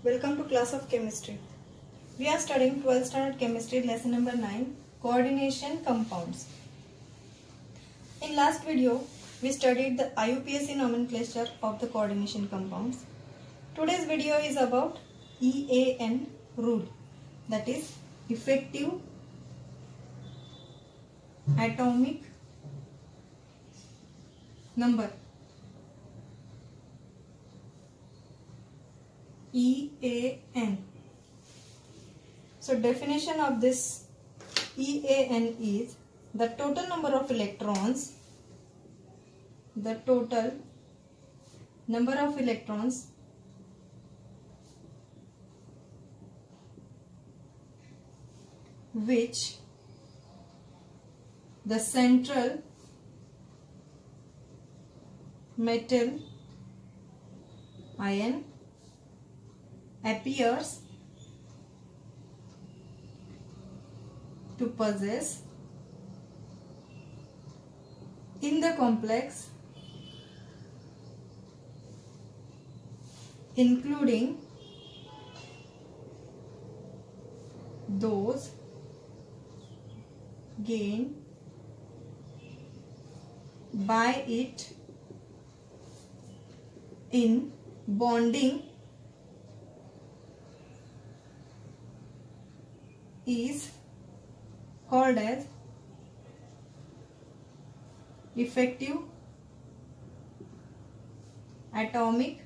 Welcome to class of chemistry. We are studying 12th standard chemistry lesson number 9, coordination compounds. In last video we studied the IUPAC nomenclature of the coordination compounds. Today's video is about EAN rule, that is effective atomic number. EAN. So definition of this EAN is the total number of electrons, which the central metal ion appears to possess in the complex, including those gained by it in bonding, is called as effective atomic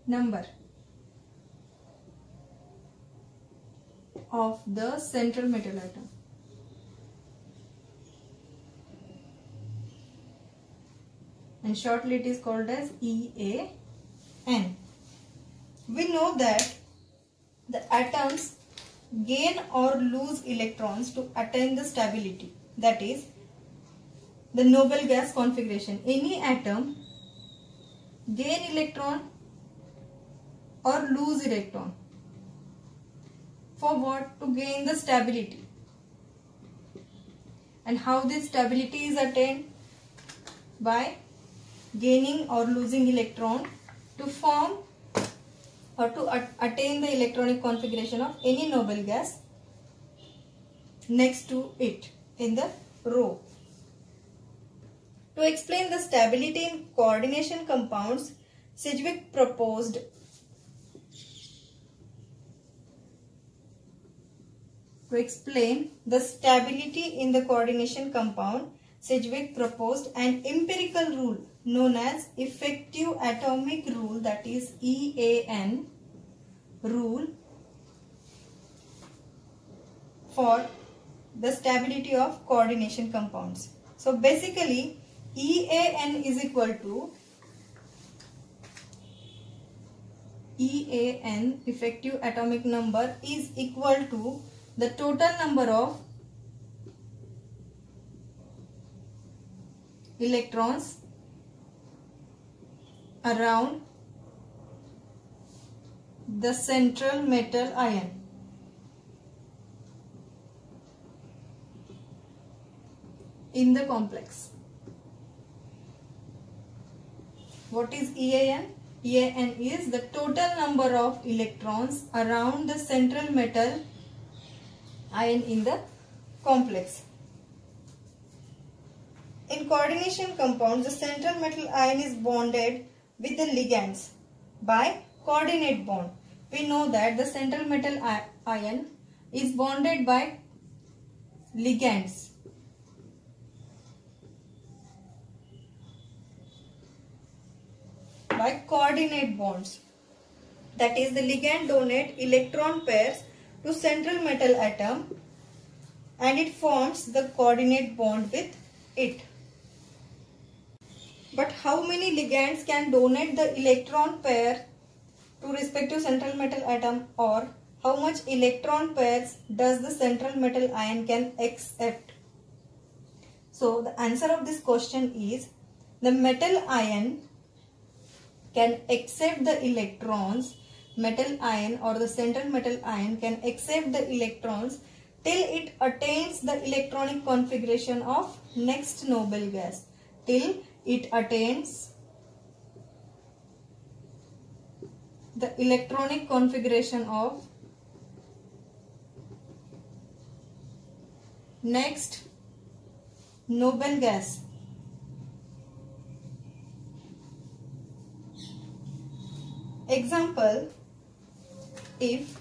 number of the central metal atom. And shortly it is called as EAN. We know that the atoms gain or lose electrons to attain the stability, that is the noble gas configuration. Any atom gain electron or lose electron. For what? To gain the stability. And how this stability is attained? By gaining or losing electron to form or to attain the electronic configuration of any noble gas next to it in the row. To explain the stability in coordination compounds, Sedgwick proposed an empirical rule known as effective atomic rule, that is EAN rule, for the stability of coordination compounds. So basically EAN is equal to effective atomic number is equal to the total number of electrons around the central metal ion. In the complex. What is EAN? EAN is the total number of electrons around the central metal ion in the complex. In coordination compounds, the central metal ion is bonded with the ligands by coordinate bond. We know that the central metal ion is bonded by ligands. By coordinate bonds. That is, the ligand donate electron pairs to central metal atom and it forms the coordinate bond with it. But how many ligands can donate the electron pair to respective central metal atom, or how much electron pairs does the central metal ion can accept? So the answer of this question is the metal ion can accept the electrons, metal ion or the central metal ion can accept the electrons till it attains the electronic configuration of next noble gas, till it attains the electronic configuration of next noble gas. Example, if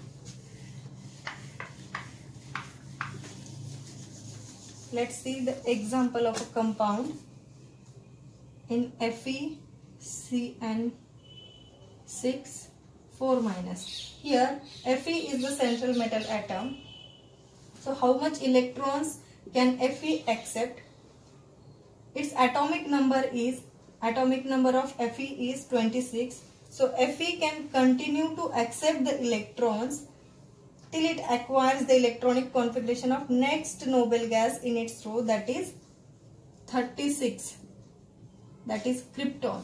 let's see the example of a compound in FeCN6 4 minus. Here Fe is the central metal atom. So how much electrons can Fe accept? Its atomic number of Fe is 26. So Fe can continue to accept the electrons till it acquires the electronic configuration of next noble gas in its row, that is 36, that is krypton.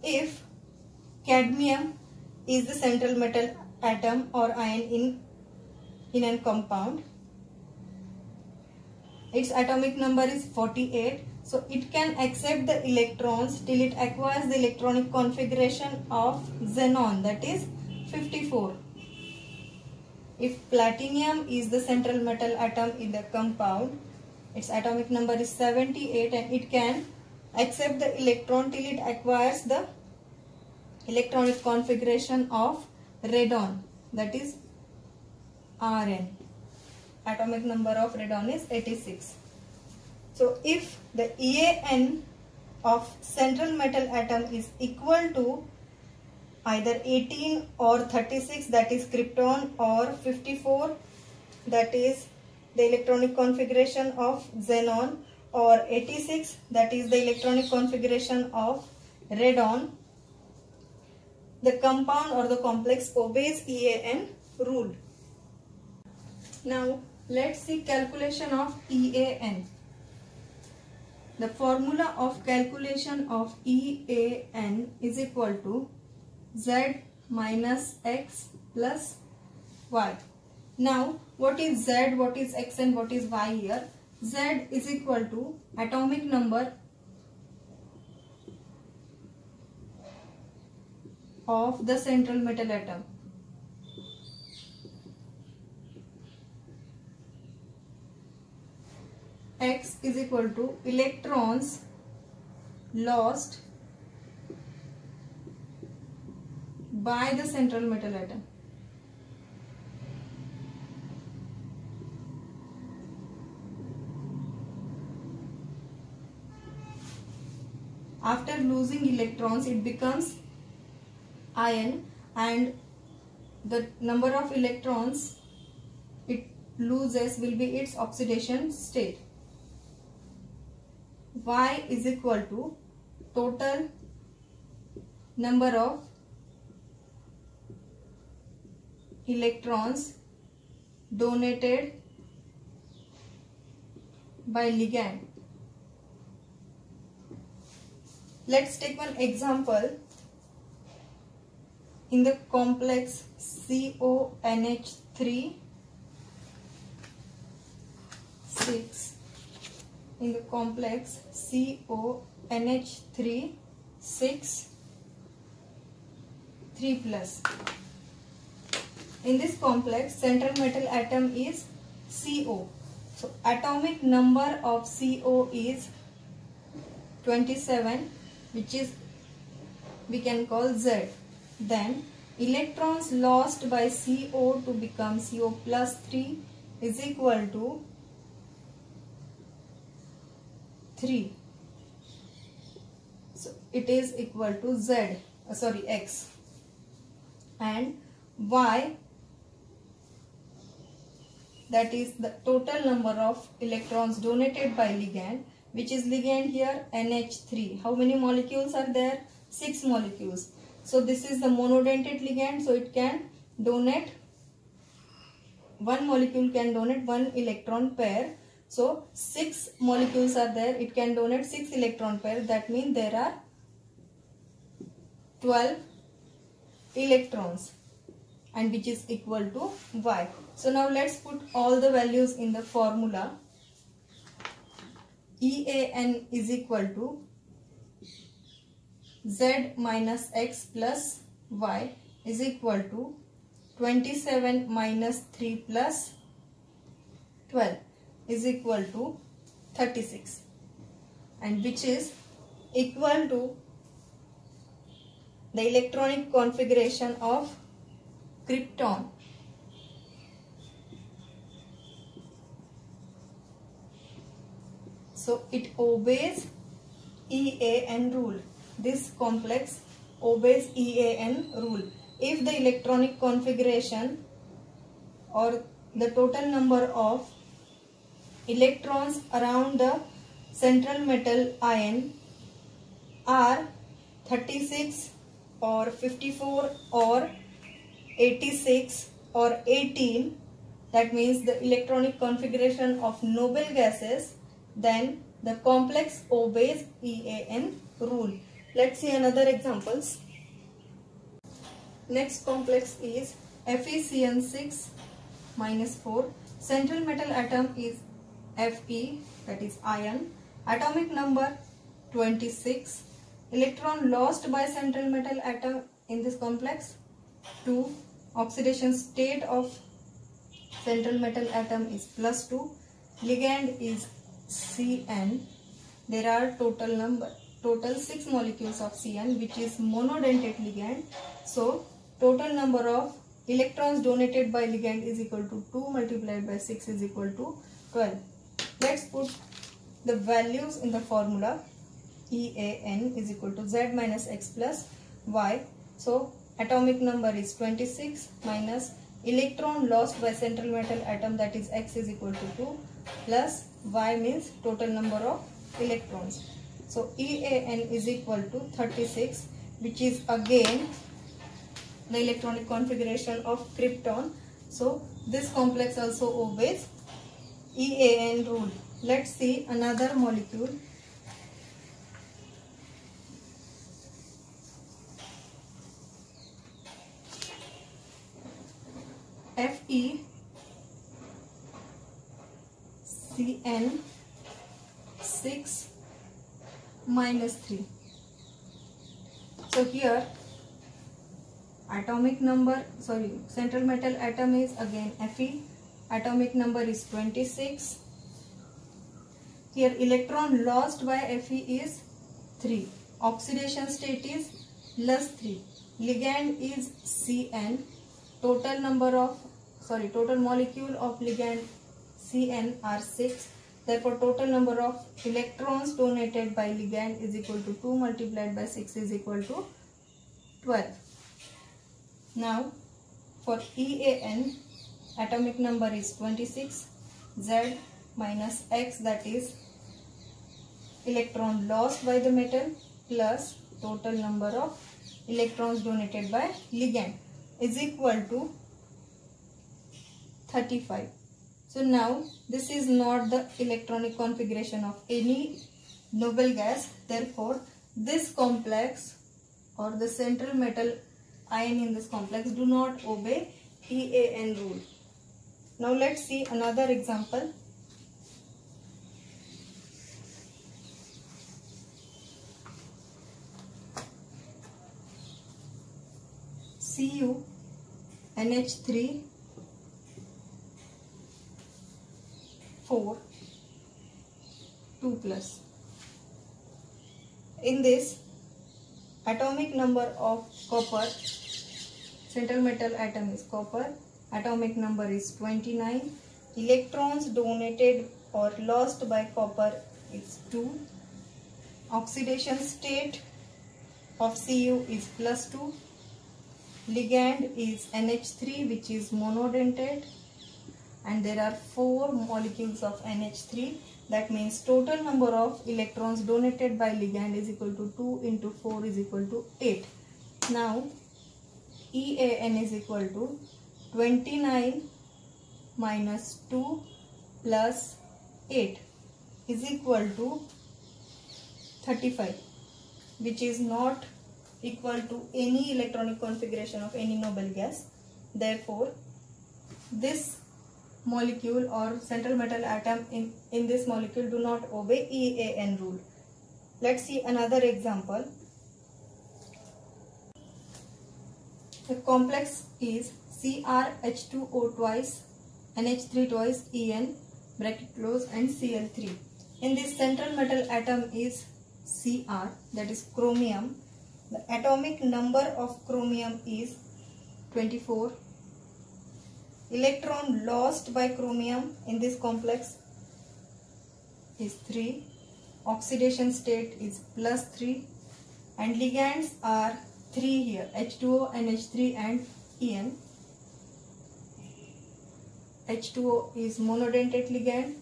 If cadmium is the central metal atom or ion in a compound, its atomic number is 48. So it can accept the electrons till it acquires the electronic configuration of xenon, that is 54. If platinum is the central metal atom in the compound, its atomic number is 78 and it can accept the electron till it acquires the electronic configuration of radon, that is Rn. Atomic number of radon is 86. So if the EAN of central metal atom is equal to either 18 or 36, that is krypton, or 54, that is the electronic configuration of xenon, or 86, that is the electronic configuration of radon, the compound or the complex obeys EAN rule. Now let's see calculation of EAN. The formula of calculation of EAN is equal to Z minus X plus Y. Now what is Z, what is X and what is Y here? Z is equal to atomic number of the central metal atom. X is equal to electrons lost by the central metal atom. After losing electrons, it becomes ion, and the number of electrons it loses will be its oxidation state. Y is equal to total number of electrons donated by ligand. Let's take one example. In the complex CONH3 6, in the complex CONH3 6 3 plus. In this complex, central metal atom is CO. So atomic number of CO is 27, which is we can call Z. Then electrons lost by CO to become CO plus 3 is equal to 3. So it is equal to X, and Y, that is the total number of electrons donated by ligand, which is ligand here NH3. How many molecules are there? 6 molecules. So this is the monodentate ligand, so it can donate, one molecule can donate 1 electron pair. So 6 molecules are there, it can donate 6 electron pair. That means there are 12 electrons, and which is equal to Y. So now let's put all the values in the formula. EAN is equal to Z minus X plus Y is equal to 27 minus 3 plus 12 is equal to 36, and which is equal to the electronic configuration of krypton. So it obeys EAN rule. This complex obeys EAN rule. If the electronic configuration or the total number of electrons around the central metal ion are 36 or 54 or 86 or 18, that means the electronic configuration of noble gases, then the complex obeys EAN rule. Let's see another examples. Next complex is FeCN6 minus 4. Central metal atom is Fe, that is iron. Atomic number 26. Electron lost by central metal atom in this complex 2. Oxidation state of central metal atom is +2. Ligand is Cn. There are total 6 molecules of Cn, which is monodentate ligand. So total number of electrons donated by ligand is equal to 2 multiplied by 6 is equal to 12. Let's put the values in the formula. EAN is equal to Z minus X plus Y. So atomic number is 26 minus electron lost by central metal atom, that is X is equal to 2, plus Y means total number of electrons. So EAN is equal to 36, which is again the electronic configuration of krypton. So this complex also obeys EAN rule. Let's see another molecule. FeCN6 minus 3. So here central metal atom is again Fe. Atomic number is 26. Here electron lost by Fe is 3. Oxidation state is +3. Ligand is Cn. Total molecule of ligand Cn are 6. Therefore total number of electrons donated by ligand is equal to 2 multiplied by 6 is equal to 12. Now for EAN, atomic number is 26. Z minus X, that is electron lost by the metal, plus total number of electrons donated by ligand is equal to 35. So now this is not the electronic configuration of any noble gas. Therefore this complex or the central metal ion in this complex do not obey EAN rule. Now let's see another example. Cu NH3 4 2 plus. In this, atomic number of copper, central metal atom is copper, atomic number is 29. Electrons donated or lost by copper is 2. Oxidation state of Cu is +2. Ligand is NH3, which is monodentate, and there are 4 molecules of NH3. That means total number of electrons donated by ligand is equal to 2 into 4 is equal to 8. Now EAN is equal to 29 minus 2 plus 8 is equal to 35, which is not equal to any electronic configuration of any noble gas. Therefore this molecule or central metal atom in this molecule do not obey EAN rule. Let's see another example. The complex is CrH2O twice, NH3 twice, En, bracket close, and Cl3. In this central metal atom is Cr, that is chromium. The atomic number of chromium is 24. Electron lost by chromium in this complex is 3. Oxidation state is +3. And ligands are 3 here, H2O, NH3 and En. H2O is monodentate ligand.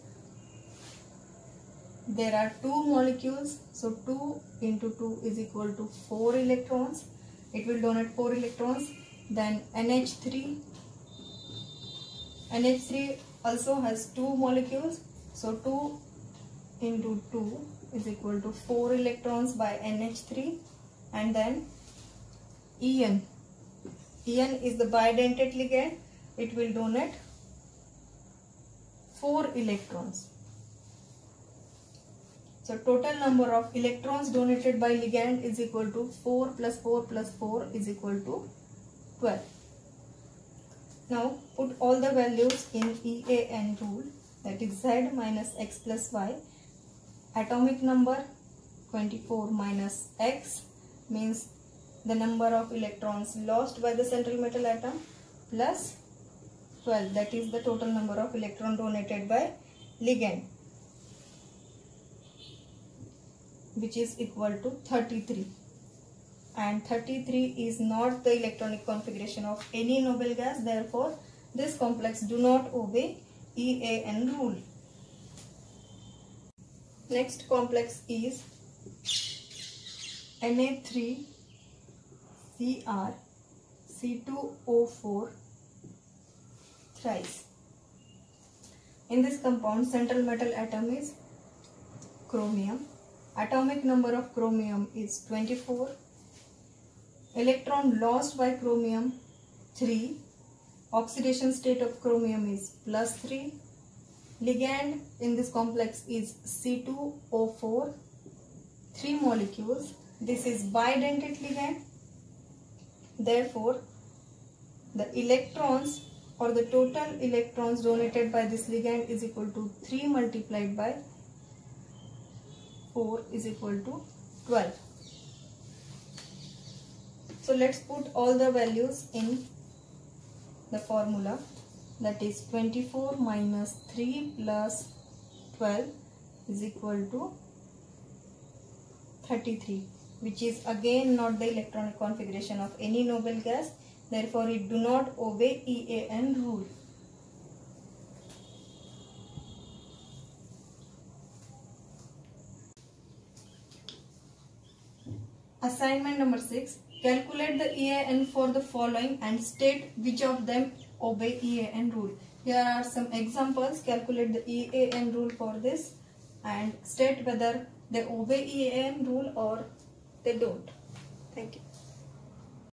There are 2 molecules, so 2 into 2 is equal to 4 electrons. It will donate 4 electrons. Then NH3 also has 2 molecules, so 2 into 2 is equal to 4 electrons by NH3. And then En is the bidentate ligand. It will donate 4 electrons. So total number of electrons donated by ligand is equal to 4 plus 4 plus 4 is equal to 12. Now put all the values in EAN rule, that is Z minus X plus Y. Atomic number 24 minus X means the number of electrons lost by the central metal atom, plus 12, that is the total number of electron donated by ligand, which is equal to 33. And 33 is not the electronic configuration of any noble gas. Therefore, this complex do not obey EAN rule. Next complex is Na3Cr C2O4 thrice. In this compound, central metal atom is chromium. Atomic number of chromium is 24. Electron lost by chromium 3. Oxidation state of chromium is +3. Ligand in this complex is C2O4. 3 molecules. This is bidentate ligand. Therefore, the electrons or the total electrons donated by this ligand is equal to 3 multiplied by 4 is equal to 12. So let's put all the values in the formula, that is 24 minus 3 plus 12 is equal to 33, which is again not the electronic configuration of any noble gas. Therefore, it do not obey EAN rule. Assignment number 6. Calculate the EAN for the following and state which of them obey EAN rule. Here are some examples. Calculate the EAN rule for this and state whether they obey EAN rule or they don't. Thank you.